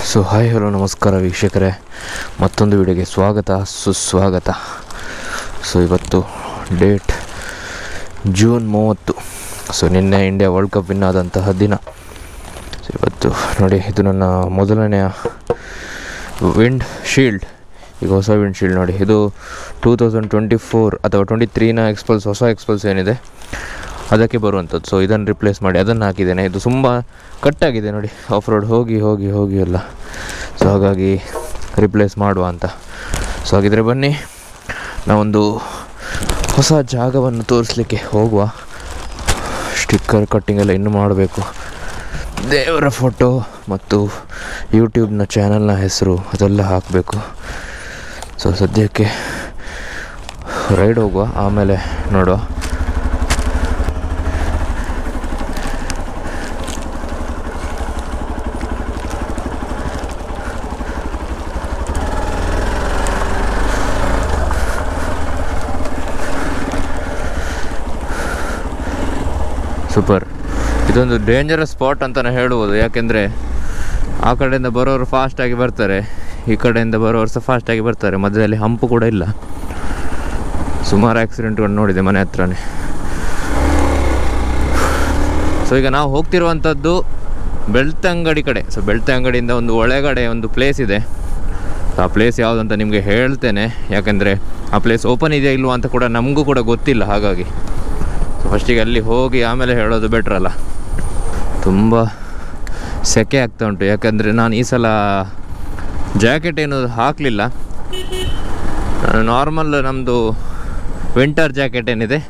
So hi hello ನಮಸ್ಕಾರ ವೀಕ್ಷಕರೇ, ಮತ್ತೊಂದು ವಿಡಿಯೋಗೆ ಸ್ವಾಗತ ಸುಸ್ವಾಗತ. ಸೊ ಇವತ್ತು ಡೇಟ್ ಜೂನ್ 30. ಸೊ ನಿನ್ನೆ ಇಂಡಿಯಾ ವರ್ಲ್ಡ್ ಕಪ್ ವಿನ್ ಆದಂತಹ ದಿನ. ಸೊ ಇವತ್ತು ನೋಡಿ, ಇದು ನನ್ನ ಮೊದಲನೆಯ ವಿಂಡ್ ಶೀಲ್ಡ್. ಈಗ ಹೊಸ ವಿಂಡ್ ಶೀಲ್ಡ್ ನೋಡಿ, ಇದು 2024 ಅಥವಾ 23ನ ಎಕ್ಸ್ಪಲ್ಸ್, ಹೊಸ ಎಕ್ಸ್ಪಲ್ಸ್ ಏನಿದೆ ಅದಕ್ಕೆ ಬರುವಂಥದ್ದು. ಸೊ ಇದನ್ನು ರಿಪ್ಲೇಸ್ ಮಾಡಿ ಅದನ್ನು ಹಾಕಿದ್ದೇನೆ. ಇದು ತುಂಬ ಕಟ್ಟಾಗಿದೆ ನೋಡಿ, ಆಫ್ ರೋಡ್ ಹೋಗಿ ಹೋಗಿ ಹೋಗಿ ಎಲ್ಲ. ಸೊ ಹಾಗಾಗಿ ರಿಪ್ಲೇಸ್ ಮಾಡುವ ಅಂತ. ಸೊ ಹಾಗಿದ್ರೆ ಬನ್ನಿ, ನಾವೊಂದು ಹೊಸ ಜಾಗವನ್ನು ತೋರಿಸ್ಲಿಕ್ಕೆ ಹೋಗುವ. ಸ್ಟಿಕ್ಕರ್ ಕಟ್ಟಿಂಗ್ ಎಲ್ಲ ಇನ್ನೂ ಮಾಡಬೇಕು, ದೇವರ ಫೋಟೋ ಮತ್ತು ಯೂಟ್ಯೂಬ್ನ ಚಾನಲ್ನ ಹೆಸರು ಅದೆಲ್ಲ ಹಾಕಬೇಕು. ಸೊ ಸದ್ಯಕ್ಕೆ ರೈಡ್ ಹೋಗುವ, ಆಮೇಲೆ ನೋಡುವ. ಸೂಪರ್. ಇದೊಂದು ಡೇಂಜರಸ್ ಸ್ಪಾಟ್ ಅಂತಲೇ ಹೇಳ್ಬೋದು, ಯಾಕೆಂದರೆ ಆ ಕಡೆಯಿಂದ ಬರೋರು ಫಾಸ್ಟಾಗಿ ಬರ್ತಾರೆ, ಈ ಕಡೆಯಿಂದ ಬರೋರು ಸಹ ಫಾಸ್ಟಾಗಿ ಬರ್ತಾರೆ. ಮಧ್ಯದಲ್ಲಿ ಹಂಪು ಕೂಡ ಇಲ್ಲ. ಸುಮಾರು ಆಕ್ಸಿಡೆಂಟ್ಗಳು ನೋಡಿದೆ ಮನೆ ಹತ್ರನೇ. ಸೊ ಈಗ ನಾವು ಹೋಗ್ತಿರುವಂಥದ್ದು ಬೆಳ್ತಂಗಡಿ ಕಡೆ. ಸೊ ಬೆಳ್ತಂಗಡಿಯಿಂದ ಒಂದು ಒಳಗಡೆ ಒಂದು ಪ್ಲೇಸ್ ಇದೆ. ಆ ಪ್ಲೇಸ್ ಯಾವುದಂತ ನಿಮಗೆ ಹೇಳ್ತೇನೆ, ಯಾಕೆಂದರೆ ಆ ಪ್ಲೇಸ್ ಓಪನ್ ಇದೆಯಾ ಇಲ್ವಾ ಅಂತ ಕೂಡ ನಮಗೂ ಕೂಡ ಗೊತ್ತಿಲ್ಲ. ಹಾಗಾಗಿ ಸೊ ಫಸ್ಟಿಗೆ ಅಲ್ಲಿ ಹೋಗಿ ಆಮೇಲೆ ಹೇಳೋದು ಬೆಟ್ರಲ್ಲ. ತುಂಬ ಸೆಕೆ ಆಗ್ತಾ ಉಂಟು, ಯಾಕಂದರೆ ನಾನು ಈ ಸಲ ಜಾಕೆಟ್ ಏನು ಹಾಕಲಿಲ್ಲ. ನಾನು ನಾರ್ಮಲ್ ನಮ್ಮದು ವಿಂಟರ್ ಜಾಕೆಟ್ ಏನಿದೆ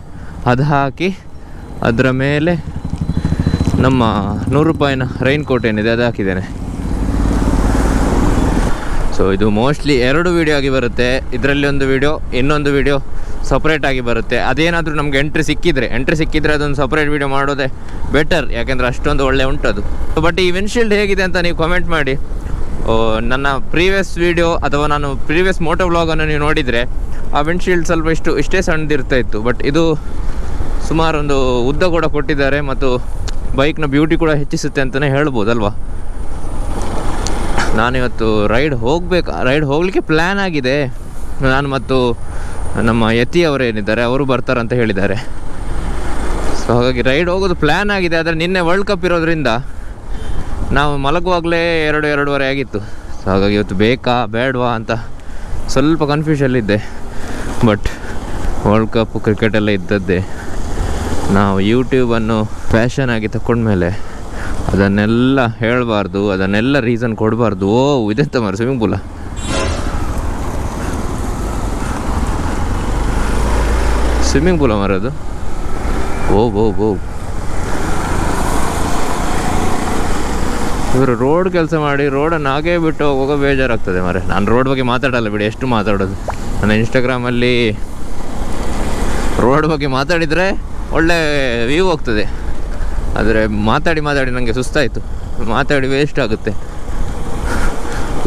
ಅದು ಹಾಕಿ, ಅದರ ಮೇಲೆ ನಮ್ಮ 100 ರೂಪಾಯಿನ ರೈನ್ ಕೋಟ್ ಏನಿದೆ ಅದು ಹಾಕಿದ್ದೇನೆ. ಸೊ ಇದು ಮೋಸ್ಟ್ಲಿ 2 ವೀಡಿಯೋ ಆಗಿ ಬರುತ್ತೆ. ಇದರಲ್ಲಿ ಒಂದು ವೀಡಿಯೋ, ಇನ್ನೊಂದು ವೀಡಿಯೋ ಸಪ್ರೇಟಾಗಿ ಬರುತ್ತೆ. ಅದೇನಾದರೂ ನಮಗೆ ಎಂಟ್ರಿ ಸಿಕ್ಕಿದರೆ ಅದೊಂದು ಸಪ್ರೇಟ್ ವೀಡಿಯೋ ಮಾಡೋದೇ ಬೆಟರ್, ಯಾಕೆಂದರೆ ಅಷ್ಟೊಂದು ಒಳ್ಳೆ ಉಂಟದು. ಬಟ್ ಈ ವಿಂಡ್ಶೀಲ್ಡ್ ಹೇಗಿದೆ ಅಂತ ನೀವು ಕಮೆಂಟ್ ಮಾಡಿ. ನನ್ನ ಪ್ರೀವಿಯಸ್ ವೀಡಿಯೋ ಅಥವಾ ನಾನು ಪ್ರೀವಿಯಸ್ ಮೋಟೋ ವ್ಲಾಗನ್ನು ನೀವು ನೋಡಿದರೆ ಆ ವಿಂಡ್ಶೀಲ್ಡ್ ಸ್ವಲ್ಪ ಇಷ್ಟೇ ಸಣ್ಣದಿರ್ತಾ ಇತ್ತು. ಬಟ್ ಇದು ಸುಮಾರು ಒಂದು ಉದ್ದ ಕೂಡ ಕೊಟ್ಟಿದ್ದಾರೆ ಮತ್ತು ಬೈಕ್ನ ಬ್ಯೂಟಿ ಕೂಡ ಹೆಚ್ಚಿಸುತ್ತೆ ಅಂತಲೇ ಹೇಳ್ಬೋದಲ್ವಾ. ನಾನಿವತ್ತು ರೈಡ್ ಹೋಗಲಿಕ್ಕೆ ಪ್ಲ್ಯಾನ್ ಆಗಿದೆ. ನಾನು ಮತ್ತು ನಮ್ಮ ಯತಿ ಅವರೇನಿದ್ದಾರೆ ಅವರು ಬರ್ತಾರಂತ ಹೇಳಿದ್ದಾರೆ. ಸೊ ಹಾಗಾಗಿ ರೈಡ್ ಹೋಗೋದು ಪ್ಲ್ಯಾನ್ ಆಗಿದೆ. ಆದರೆ ನಿನ್ನೆ ವರ್ಲ್ಡ್ ಕಪ್ ಇರೋದ್ರಿಂದ ನಾವು ಮಲಗುವಾಗಲೇ 2-2:30 ಆಗಿತ್ತು. ಸೊ ಹಾಗಾಗಿ ಇವತ್ತು ಬೇಕಾ ಬೇಡವಾ ಅಂತ ಸ್ವಲ್ಪ ಕನ್ಫ್ಯೂಷಲ್ಲಿದ್ದೆ. ಬಟ್ ವರ್ಲ್ಡ್ ಕಪ್ ಕ್ರಿಕೆಟೆಲ್ಲ ಇದ್ದದ್ದೇ. ನಾವು ಯೂಟ್ಯೂಬನ್ನು ಪ್ಯಾಷನ್ ಆಗಿ ತಗೊಂಡ್ಮೇಲೆ ಅದನ್ನೆಲ್ಲ ಹೇಳಬಾರ್ದು, ಅದನ್ನೆಲ್ಲ ರೀಸನ್ ಕೊಡಬಾರ್ದು. ಇದೆಂತ ಮಾರು ಸ್ವಿಮ್ಮಿಂಗ್ ಪೂಲ, ಸ್ವಿಮ್ಮಿಂಗ್ ಪೂಲ ಮಾರೋದು. ಓ ಇವರು ರೋಡ್ ಕೆಲಸ ಮಾಡಿ ರೋಡನ್ನು ಹಾಗೇ ಬಿಟ್ಟು ಹೋಗೋ ಬೇಜಾರಾಗ್ತದೆ ಮಾರೆ. ನಾನು ರೋಡ್ ಬಗ್ಗೆ ಮಾತಾಡಲ್ಲ ಬಿಡಿ, ಎಷ್ಟು ಮಾತಾಡೋದು. ನನ್ನ ಇನ್ಸ್ಟಾಗ್ರಾಮಲ್ಲಿ ರೋಡ್ ಬಗ್ಗೆ ಮಾತಾಡಿದರೆ ಒಳ್ಳೆ ವ್ಯೂ ಹೋಗ್ತದೆ. ಆದರೆ ಮಾತಾಡಿ ನನಗೆ ಸುಸ್ತಾಯಿತು, ಮಾತಾಡಿ ವೇಸ್ಟ್ ಆಗುತ್ತೆ.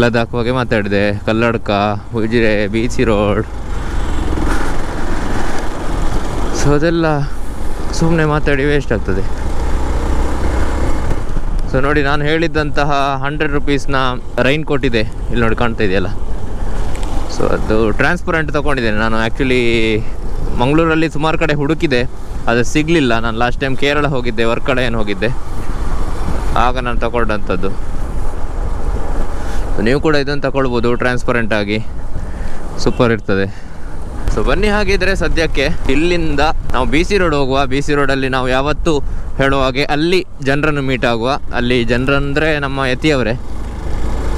ಲದಾಖ್ ಬಗ್ಗೆ ಮಾತಾಡಿದೆ, ಕಲ್ಲಡ್ಕ, ಉಜಿರೆ, ಬೀಚಿ ರೋಡ್. ಸೊ ಅದೆಲ್ಲ ಸುಮ್ಮನೆ ಮಾತಾಡಿ ವೇಸ್ಟ್ ಆಗ್ತದೆ. ಸೊ ನೋಡಿ, ನಾನು ಹೇಳಿದ್ದಂತಹ 100 ರೂಪೀಸ್ನ ರೈನ್ ಕೋಟ್ ಇದೆ, ಇಲ್ಲಿ ನೋಡಿ ಕಾಣ್ತಾ ಇದೆಯಲ್ಲ. ಸೊ ಅದು ಟ್ರಾನ್ಸ್ಪರೆಂಟ್ ತೊಗೊಂಡಿದ್ದೇನೆ ನಾನು. ಆ್ಯಕ್ಚುಲಿ ಮಂಗಳೂರಲ್ಲಿ ಸುಮಾರು ಕಡೆ ಹುಡುಕಿದೆ, ಅದು ಸಿಗಲಿಲ್ಲ. ನಾನು ಲಾಸ್ಟ್ ಟೈಮ್ ಕೇರಳ ಹೋಗಿದ್ದೆ, ವರ್ಕಳ ಏನು ಹೋಗಿದ್ದೆ, ಆಗ ನಾನು ತಗೊಂಡಂಥದ್ದು. ನೀವು ಕೂಡ ಇದನ್ನು ತಗೊಳ್ಬೋದು, ಟ್ರಾನ್ಸ್ಪರೆಂಟಾಗಿ ಸೂಪರ್ ಇರ್ತದೆ. ಸೊ ಬನ್ನಿ, ಹಾಗಿದ್ರೆ ಸದ್ಯಕ್ಕೆ ಇಲ್ಲಿಂದ ನಾವು BC ರೋಡ್ ಹೋಗುವ. BC ರೋಡಲ್ಲಿ ನಾವು ಯಾವತ್ತೂ ಹೇಳುವ ಹಾಗೆ ಅಲ್ಲಿ ಜನರನ್ನು ಮೀಟ್ ಆಗುವ. ಅಲ್ಲಿ ಜನರಂದರೆ ನಮ್ಮ ಯತಿಯವರೇ.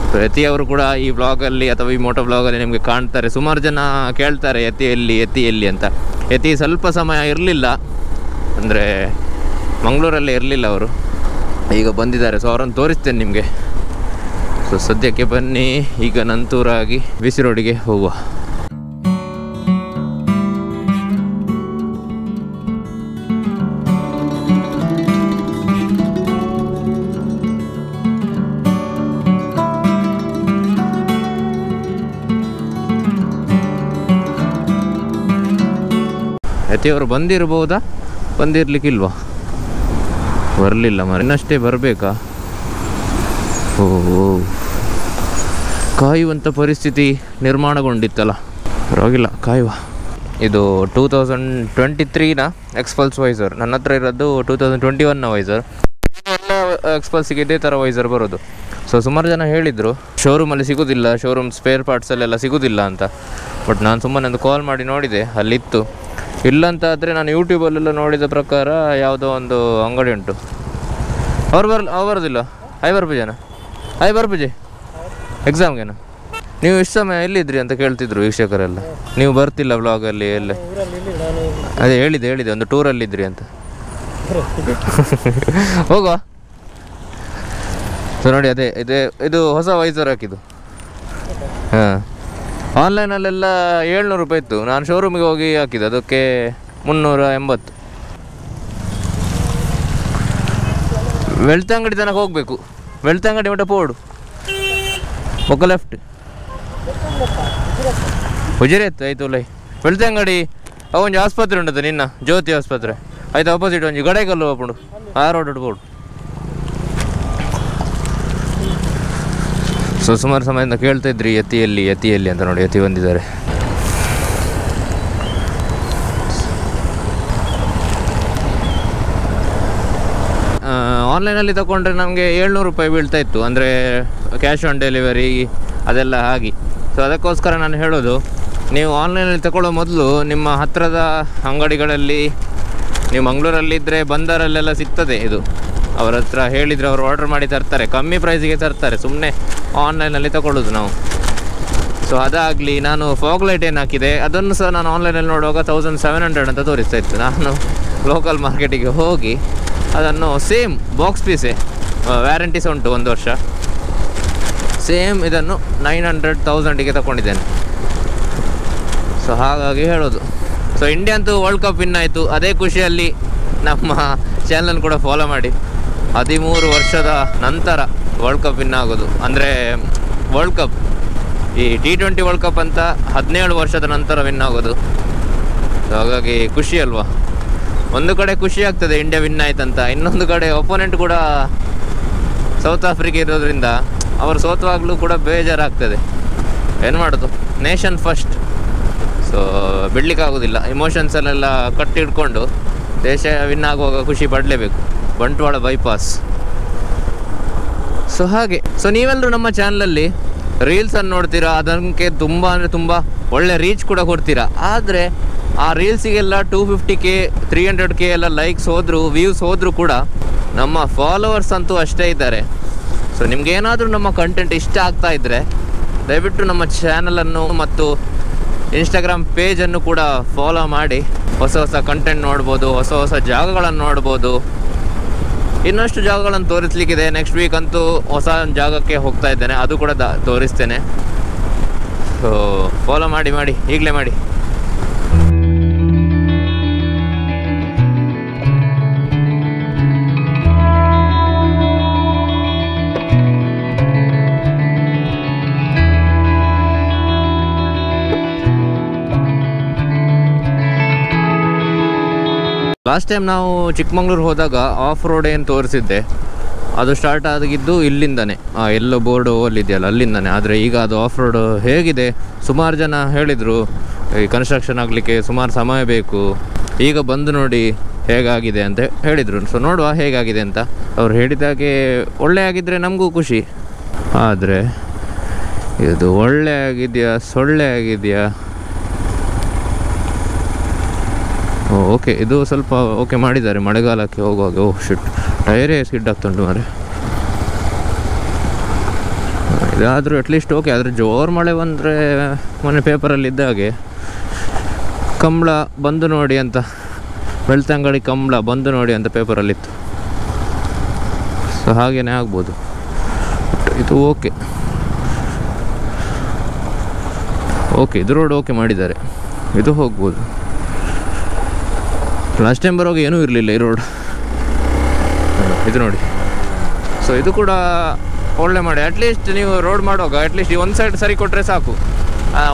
ಸೊ ಯತಿಯವರು ಕೂಡ ಈ ಬ್ಲಾಗಲ್ಲಿ ಅಥವಾ ಈ ಮೋಟೋ ಬ್ಲಾಗಲ್ಲಿ ನಿಮಗೆ ಕಾಣ್ತಾರೆ. ಸುಮಾರು ಜನ ಕೇಳ್ತಾರೆ ಯತಿ ಎಲ್ಲಿ ಅಂತ. ಯತಿ ಸ್ವಲ್ಪ ಸಮಯ ಇರಲಿಲ್ಲ, ಅಂದರೆ ಮಂಗಳೂರಲ್ಲೇ ಇರಲಿಲ್ಲ ಅವರು, ಈಗ ಬಂದಿದ್ದಾರೆ. ಸೊ ಅವರನ್ನು ತೋರಿಸ್ತೇನೆ ನಿಮಗೆ. ಸೊ ಸದ್ಯಕ್ಕೆ ಬನ್ನಿ, ಈಗ ನಂತೂರಾಗಿ BC ರೋಡಿಗೆ ಹೋಗುವ. ಯತಿಯವರು ಬಂದಿರ್ಬೋದಾ, ಬಂದಿರಲಿಕ್ಕಿಲ್ವಾ? ಬರಲಿಲ್ಲ ಮರ, ಇನ್ನಷ್ಟೇ ಬರಬೇಕಾ? ಓ ಕಾಯುವಂಥ ಪರಿಸ್ಥಿತಿ ನಿರ್ಮಾಣಗೊಂಡಿತ್ತಲ್ಲ, ಪರವಾಗಿಲ್ಲ ಕಾಯುವ. ಇದು 2023ನ ಎಕ್ಸ್ಪಲ್ಸ್ ವೈಸರ್, ನನ್ನ ಹತ್ರ ಇರೋದು 2021ನ ವೈಸರ್. ಎಲ್ಲ ಎಕ್ಸ್ಪಲ್ಸಿಗೆ ಇದೇ ಥರ ವೈಸರ್ ಬರೋದು. ಸೊ ಸುಮಾರು ಜನ ಹೇಳಿದರು ಶೋರೂಮಲ್ಲಿ ಸಿಗೋದಿಲ್ಲ, ಶೋರೂಮ್ ಸ್ಪೇರ್ ಪಾರ್ಟ್ಸಲ್ಲೆಲ್ಲ ಸಿಗೋದಿಲ್ಲ ಅಂತ. ಬಟ್ ನಾನು ಸುಮ್ಮನೆ ಒಂದು ಕಾಲ್ ಮಾಡಿ ನೋಡಿದೆ, ಅಲ್ಲಿತ್ತು. ಇಲ್ಲ ಅಂತ ಆದರೆ ನಾನು ಯೂಟ್ಯೂಬಲ್ಲೆಲ್ಲ ನೋಡಿದ ಪ್ರಕಾರ ಯಾವುದೋ ಒಂದು ಅಂಗಡಿ ಉಂಟು. ಅವ್ರು ಬರೋದಿಲ್ಲ. ಬರ್ಪೂಜೆ ಎಕ್ಸಾಮ್ಗೇನು ನೀವು ಇಷ್ಟು ಸಮಯ ಎಲ್ಲಿದ್ರಿ ಅಂತ ಕೇಳ್ತಿದ್ರು ವೀಕ್ಷಕರೆಲ್ಲ. ನೀವು ಬರ್ತಿಲ್ಲ ವ್ಲಾಗಲ್ಲಿ ಎಲ್ಲ. ಅದೇ ಹೇಳಿದೆ ಒಂದು ಟೂರಲ್ಲಿದ್ರಿ ಅಂತ. ಹೋಗುವ. ಸೊ ನೋಡಿ, ಅದೇ ಇದು ಹೊಸ ವೈಸರ್ ಹಾಕಿದ್ದು. ಹಾಂ, ಆನ್ಲೈನಲ್ಲೆಲ್ಲ 700 ರೂಪಾಯಿ ಇತ್ತು. ನಾನು ಶೋರೂಮಿಗೆ ಹೋಗಿ ಹಾಕಿದ್ದು, ಅದಕ್ಕೆ 380. ವೆಳ್ತಂಗಡಿ ತನಕ ಹೋಗಬೇಕು. ವೆಳ್ತಂಗಡಿ ಮಟ್ಟ ಪೋಡು ಒಕ್ಕ ಲೆಫ್ಟ್ ಉಜಿರೆ ಎತ್ತು ಆಯ್ತು. ಲೈ ವೆಳ್ತಂಗಡಿ ಅವೊಂದು ಆಸ್ಪತ್ರೆ ಉಂಟದ ನಿನ್ನ ಜ್ಯೋತಿ ಆಸ್ಪತ್ರೆ ಆಯ್ತು, ಆಪೋಸಿಟ್ ಒಂಜಿ ಗಡೇಕಲ್ಲು ಹೋಗ್ಬಿಡು, ಆ ರೋಡ್ ಪೋಡು. ಸೊ ಸುಮಾರು ಸಮಯದಿಂದ ಕೇಳ್ತಾ ಇದ್ರಿ ಯತಿಯಲ್ಲಿ ಅಂತ. ನೋಡಿ, ಯತಿ ಬಂದಿದ್ದಾರೆ. ಆನ್ಲೈನಲ್ಲಿ ತಗೊಂಡ್ರೆ ನಮಗೆ 700 ರೂಪಾಯಿ ಬೀಳ್ತಾ ಇತ್ತು, ಅಂದರೆ ಕ್ಯಾಶ್ ಆನ್ ಡೆಲಿವರಿ ಅದೆಲ್ಲ ಆಗಿ. ಸೊ ಅದಕ್ಕೋಸ್ಕರ ನಾನು ಹೇಳೋದು, ನೀವು ಆನ್ಲೈನಲ್ಲಿ ತಗೊಳ್ಳೋ ಮೊದಲು ನಿಮ್ಮ ಹತ್ತಿರದ ಅಂಗಡಿಗಳಲ್ಲಿ, ನೀವು ಮಂಗಳೂರಲ್ಲಿದ್ದರೆ ಬಂದರಲ್ಲೆಲ್ಲ ಸಿಗ್ತದೆ ಇದು. ಅವ್ರ ಹತ್ರ ಹೇಳಿದರೆ ಅವರು ಆರ್ಡರ್ ಮಾಡಿ ತರ್ತಾರೆ, ಕಮ್ಮಿ ಪ್ರೈಸಿಗೆ ತರ್ತಾರೆ. ಸುಮ್ಮನೆ ಆನ್ಲೈನಲ್ಲಿ ತಗೊಳ್ಳೋದು ನಾವು. ಸೊ ಅದಾಗಲಿ, ನಾನು ಫಾಗ್ ಲೈಟ್ ಏನು ಹಾಕಿದೆ ಅದನ್ನು ಸಹ ನಾನು ಆನ್ಲೈನಲ್ಲಿ ನೋಡುವಾಗ 1700 ಅಂತ ತೋರಿಸ್ತಾ ಇತ್ತು. ನಾನು ಲೋಕಲ್ ಮಾರ್ಕೆಟಿಗೆ ಹೋಗಿ ಅದನ್ನು ಸೇಮ್ ಬಾಕ್ಸ್ ಪೀಸೇ, ವ್ಯಾರಂಟಿ ಸಹ ಉಂಟು 1 ವರ್ಷ, ಸೇಮ್ ಇದನ್ನು 900,000ಗೆ ತಗೊಂಡಿದ್ದೇನೆ. ಸೊ ಹಾಗಾಗಿ ಹೇಳೋದು. ಸೊ ಇಂಡಿಯಾ ಅಂತೂ ವರ್ಲ್ಡ್ ಕಪ್ ವಿನ್ ಆಯಿತು. ಅದೇ ಖುಷಿಯಲ್ಲಿ ನಮ್ಮ ಚಾನಲ್ ಕೂಡ ಫಾಲೋ ಮಾಡಿ. 13 ವರ್ಷದ ನಂತರ ವರ್ಲ್ಡ್ ಕಪ್ ವಿನ್ ಆಗೋದು, ಅಂದರೆ ವರ್ಲ್ಡ್ ಕಪ್ ಈ T20 ವರ್ಲ್ಡ್ ಕಪ್ ಅಂತ 17 ವರ್ಷದ ನಂತರ ವಿನ್ ಆಗೋದು. ಸೊ ಹಾಗಾಗಿ ಖುಷಿ ಅಲ್ವಾ. ಒಂದು ಕಡೆ ಖುಷಿ ಆಗ್ತದೆ ಇಂಡಿಯಾ ವಿನ್ ಆಯ್ತಂತ, ಇನ್ನೊಂದು ಕಡೆ ಒಪೋನೆಂಟ್ ಕೂಡ ಸೌತ್ ಆಫ್ರಿಕಾ ಇರೋದ್ರಿಂದ ಅವರು ಸೋತವಾಗಲೂ ಕೂಡ ಬೇಜಾರಾಗ್ತದೆ. ಏನು ಮಾಡೋದು, ನೇಷನ್ ಫಸ್ಟ್. ಸೊ ಬಿಡಲಿಕ್ಕಾಗೋದಿಲ್ಲ. ಇಮೋಷನ್ಸಲ್ಲೆಲ್ಲ ಕಟ್ಟಿಡ್ಕೊಂಡು ದೇಶ ವಿನ್ ಆಗುವಾಗ ಖುಷಿ ಪಡಲೇಬೇಕು. ಬಂಟ್ವಾಳ ಬೈಪಾಸ್. ಸೊ ಹಾಗೆ. ಸೊ ನೀವೆಲ್ಲರೂ ನಮ್ಮ ಚಾನಲಲ್ಲಿ ರೀಲ್ಸನ್ನು ನೋಡ್ತೀರಾ, ಅದಕ್ಕೆ ತುಂಬ ಅಂದರೆ ತುಂಬ ಒಳ್ಳೆ ರೀಚ್ ಕೂಡ ಕೊಡ್ತೀರಾ. ಆದರೆ ಆ ರೀಲ್ಸಿಗೆಲ್ಲ 250K 300K ಎಲ್ಲ ಲೈಕ್ಸ್ ಹೋದರೂ, ವ್ಯೂಸ್ ಹೋದರೂ ಕೂಡ ನಮ್ಮ ಫಾಲೋವರ್ಸ್ ಅಂತೂ ಅಷ್ಟೇ ಇದ್ದಾರೆ. ಸೊ ನಿಮ್ಗೇನಾದರೂ ನಮ್ಮ ಕಂಟೆಂಟ್ ಇಷ್ಟ ಆಗ್ತಾ ಇದ್ದರೆ ದಯವಿಟ್ಟು ನಮ್ಮ ಚಾನಲನ್ನು ಮತ್ತು ಇನ್ಸ್ಟಾಗ್ರಾಮ್ ಪೇಜನ್ನು ಕೂಡ ಫಾಲೋ ಮಾಡಿ. ಹೊಸ ಹೊಸ ಕಂಟೆಂಟ್ ನೋಡ್ಬೋದು, ಹೊಸ ಹೊಸ ಜಾಗಗಳನ್ನು ನೋಡ್ಬೋದು. ಇನ್ನಷ್ಟು ಜಾಗಗಳನ್ನು ತೋರಿಸ್ಲಿಕ್ಕಿದೆ. ನೆಕ್ಸ್ಟ್ ವೀಕ್ ಅಂತೂ ಹೊಸ ಜಾಗಕ್ಕೆ ಹೋಗ್ತಾ ಇದ್ದೇನೆ, ಅದು ಕೂಡ ತೋರಿಸ್ತೇನೆ. ಸೊ ಫಾಲೋ ಮಾಡಿ ಈಗಲೇ ಮಾಡಿ. ಲಾಸ್ಟ್ ಟೈಮ್ ನಾವು ಚಿಕ್ಕಮಂಗ್ಳೂರು ಹೋದಾಗ ಆಫ್ ರೋಡ್ ಏನು ತೋರಿಸಿದ್ದೆ ಅದು ಸ್ಟಾರ್ಟ್ ಆಗಿದ್ದು ಇಲ್ಲಿಂದನೇ, ಎಲ್ಲೋ ಬೋರ್ಡು ಅಲ್ಲಿದೆಯಲ್ಲ ಅಲ್ಲಿಂದನೇ. ಆದರೆ ಈಗ ಅದು ಆಫ್ ರೋಡ್ ಹೇಗಿದೆ, ಸುಮಾರು ಜನ ಹೇಳಿದರು ಈ ಕನ್ಸ್ಟ್ರಕ್ಷನ್ ಆಗಲಿಕ್ಕೆ ಸುಮಾರು ಸಮಯ ಬೇಕು, ಈಗ ಬಂದು ನೋಡಿ ಹೇಗಾಗಿದೆ ಅಂತ ಹೇಳಿದರು. ಸೊ ನೋಡುವ ಹೇಗಾಗಿದೆ ಅಂತ. ಅವ್ರು ಹೇಳಿದಾಗೆ ಒಳ್ಳೆ ಆಗಿದ್ದರೆ ನಮಗೂ ಖುಷಿ. ಆದರೆ ಇದು ಒಳ್ಳೆ ಆಗಿದೆಯಾ ಸೊಳ್ಳೆ ಆಗಿದೆಯಾ? ಓಕೆ, ಇದು ಸ್ವಲ್ಪ ಓಕೆ ಮಾಡಿದ್ದಾರೆ ಮಳೆಗಾಲಕ್ಕೆ ಹೋಗುವಾಗ. ಓಹ್ ಶಿಟ್, ಟೈರೇ ಸ್ಕಿಡ್ ಆಗ್ತುಂಟು ಮಾರೆ. ಇದಾದರೂ ಅಟ್ಲೀಸ್ಟ್ ಓಕೆ. ಆದರೆ ಜೋರು ಮಳೆ ಬಂದರೆ ಮೊನ್ನೆ ಪೇಪರಲ್ಲಿದ್ದ ಹಾಗೆ ಕಂಬಳ ಬಂದು ನೋಡಿ ಅಂತ, ಬೆಳ್ತಂಗಡಿ ಕಂಬಳ ಬಂದು ನೋಡಿ ಅಂತ ಪೇಪರಲ್ಲಿತ್ತು. ಸೊ ಹಾಗೇ ಆಗ್ಬೋದು. ಇದು ಓಕೆ ಇದು ರೋಡ್ ಓಕೆ ಮಾಡಿದ್ದಾರೆ, ಇದು ಹೋಗ್ಬೋದು. ಲಾಸ್ಟ್ ಟೈಮ್ ಬರುವಾಗ ಏನೂ ಇರಲಿಲ್ಲ ಈ ರೋಡ್. ಇದು ನೋಡಿ. ಸೊ ಇದು ಕೂಡ ಒಳ್ಳೆ ಮಾಡಿ. ಅಟ್ಲೀಸ್ಟ್ ನೀವು ರೋಡ್ ಮಾಡುವಾಗ ಅಟ್ಲೀಸ್ಟ್ ಈ ಒಂದು ಸೈಡ್ ಸರಿ ಕೊಟ್ಟರೆ ಸಾಕು.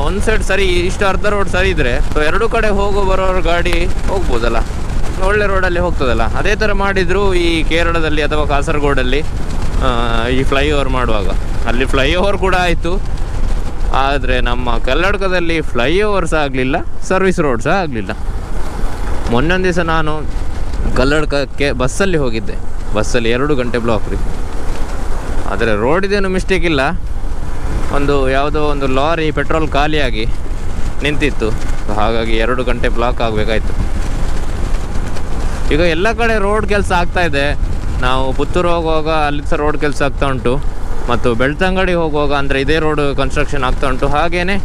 ಒಂದು ಸೈಡ್ ಸರಿ, ಇಷ್ಟು ಅರ್ಧ ರೋಡ್ ಸರಿ ಇದ್ದರೆ ಸೊ ಎರಡೂ ಕಡೆ ಬರೋರು ಗಾಡಿ ಹೋಗ್ಬೋದಲ್ಲ, ಒಳ್ಳೆ ರೋಡಲ್ಲಿ ಹೋಗ್ತದಲ್ಲ. ಅದೇ ಥರ ಮಾಡಿದರು ಈ ಕೇರಳದಲ್ಲಿ ಅಥವಾ ಕಾಸರಗೋಡಲ್ಲಿ ಈ ಫ್ಲೈಓವರ್ ಮಾಡುವಾಗ. ಅಲ್ಲಿ ಫ್ಲೈಓವರ್ ಕೂಡ ಆಯಿತು, ಆದರೆ ನಮ್ಮ ಕಲ್ಲಡ್ಕದಲ್ಲಿ ಫ್ಲೈಓವರ್ ಸಹ ಆಗಲಿಲ್ಲ, ಸರ್ವಿಸ್ ರೋಡ್ ಸಹ ಆಗಲಿಲ್ಲ. ಮೊನ್ನೊಂದು ದಿವಸ ನಾನು ಕಲ್ಲಡ್ಕಕ್ಕೆ ಬಸ್ಸಲ್ಲಿ ಹೋಗಿದ್ದೆ, ಬಸ್ಸಲ್ಲಿ 2 ಗಂಟೆ ಬ್ಲಾಕ್ ರೀ. ಆದರೆ ರೋಡಿದೇನು ಮಿಸ್ಟೇಕ್ ಇಲ್ಲ, ಯಾವುದೋ ಒಂದು ಲಾರಿ ಪೆಟ್ರೋಲ್ ಖಾಲಿಯಾಗಿ ನಿಂತಿತ್ತು, ಹಾಗಾಗಿ 2 ಗಂಟೆ ಬ್ಲಾಕ್ ಆಗಬೇಕಾಯ್ತು. ಈಗ ಎಲ್ಲ ಕಡೆ ರೋಡ್ ಕೆಲಸ ಆಗ್ತಾಯಿದೆ. ನಾವು ಪುತ್ತೂರು ಹೋಗುವಾಗ ಅಲ್ಲಿ ಸಹ ರೋಡ್ ಕೆಲಸ ಆಗ್ತಾ ಉಂಟು, ಮತ್ತು ಬೆಳ್ತಂಗಡಿ ಹೋಗುವಾಗ ಅಂದರೆ ಇದೇ ರೋಡ್ ಕನ್ಸ್ಟ್ರಕ್ಷನ್ ಆಗ್ತಾ ಉಂಟು. ಹಾಗೆಯೇ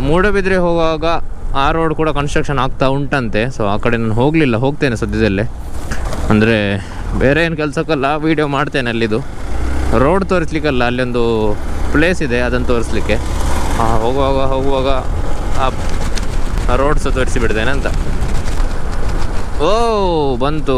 ಮೂಡಬಿದ್ರೆ ಹೋಗುವಾಗ ಆ ರೋಡ್ ಕೂಡ ಕನ್ಸ್ಟ್ರಕ್ಷನ್ ಆಗ್ತಾ ಉಂಟಂತೆ. ಸೊ ಆ ಕಡೆ ನಾನು ಹೋಗ್ತೇನೆ ಸದ್ಯದಲ್ಲೇ. ಅಂದರೆ ಬೇರೆ ಏನು ಕೆಲಸಕ್ಕಲ್ಲ, ವೀಡಿಯೋ ಮಾಡ್ತೇನೆ. ಅಲ್ಲಿದು ರೋಡ್ ತೋರಿಸ್ಲಿಕ್ಕಲ್ಲ, ಅಲ್ಲೊಂದು ಪ್ಲೇಸ್ ಇದೆ, ಅದನ್ನು ತೋರಿಸ್ಲಿಕ್ಕೆ. ಹೋಗುವಾಗ ಆ ರೋಡ್ ಸಹ ತೋರಿಸಿಬಿಡ್ತೇನೆ ಅಂತ. ಓ ಬಂತು.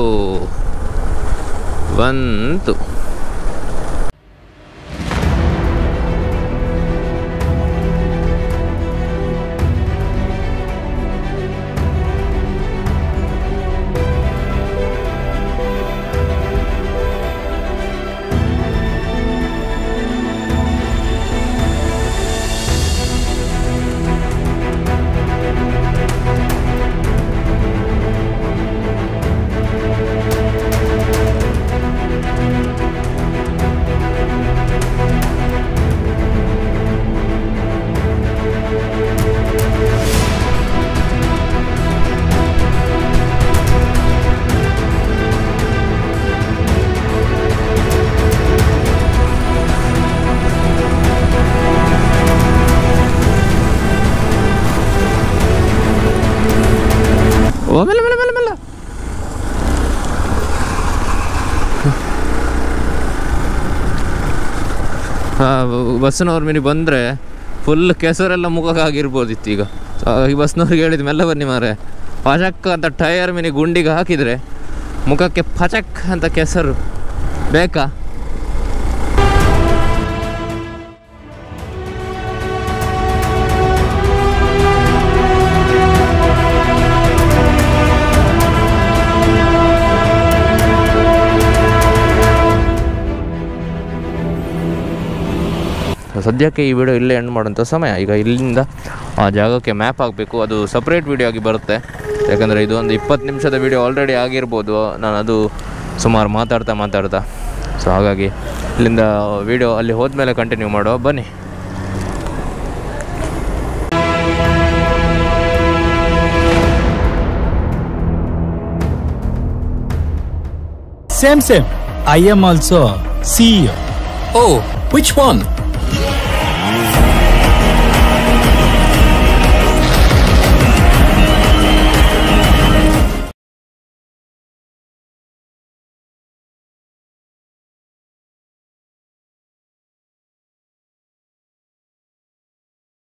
ಮೆಲ್ಲ ಬಸ್ಸಿನವ್ರ ಮಿನಿ ಬಂದರೆ ಫುಲ್ ಕೆಸರೆಲ್ಲ ಮುಖಕ್ಕೆ ಆಗಿರ್ಬೋದಿತ್ತು. ಈಗ ಈ ಬಸ್ನವ್ರಿಗೆ ಹೇಳಿದ ಮೆಲ್ಲ ಬನ್ನಿ ಮಾರೆ, ಪಚಕ್ ಅಂತ ಟೈರ್ ಮಿನಿ ಗುಂಡಿಗೆ ಹಾಕಿದರೆ ಮುಖಕ್ಕೆ ಪಚಕ್ ಅಂತ ಕೆಸರು ಬೇಕಾ? ಸದ್ಯಕ್ಕೆ ಈ ವಿಡಿಯೋ ಇಲ್ಲೇ ಎಂಡ್ ಮಾಡೋಂಥ ಸಮಯ. ಈಗ ಇಲ್ಲಿಂದ ಆ ಜಾಗಕ್ಕೆ ಮ್ಯಾಪ್ ಹಾಕಬೇಕು, ಅದು ಸಪ್ರೇಟ್ ವಿಡಿಯೋ ಆಗಿ ಬರುತ್ತೆ. ಯಾಕಂದರೆ ಇದು ಒಂದು 20 ನಿಮಿಷದ ವಿಡಿಯೋ ಆಲ್ರೆಡಿ ಆಗಿರ್ಬೋದು, ನಾನು ಅದು ಸುಮಾರು ಮಾತಾಡ್ತಾ. ಸೊ ಹಾಗಾಗಿ ಇಲ್ಲಿಂದ ವಿಡಿಯೋ ಅಲ್ಲಿ ಹೋದ್ಮೇಲೆ ಕಂಟಿನ್ಯೂ ಮಾಡುವ, ಬನ್ನಿ. Same. I am also CEO. Oh, which one?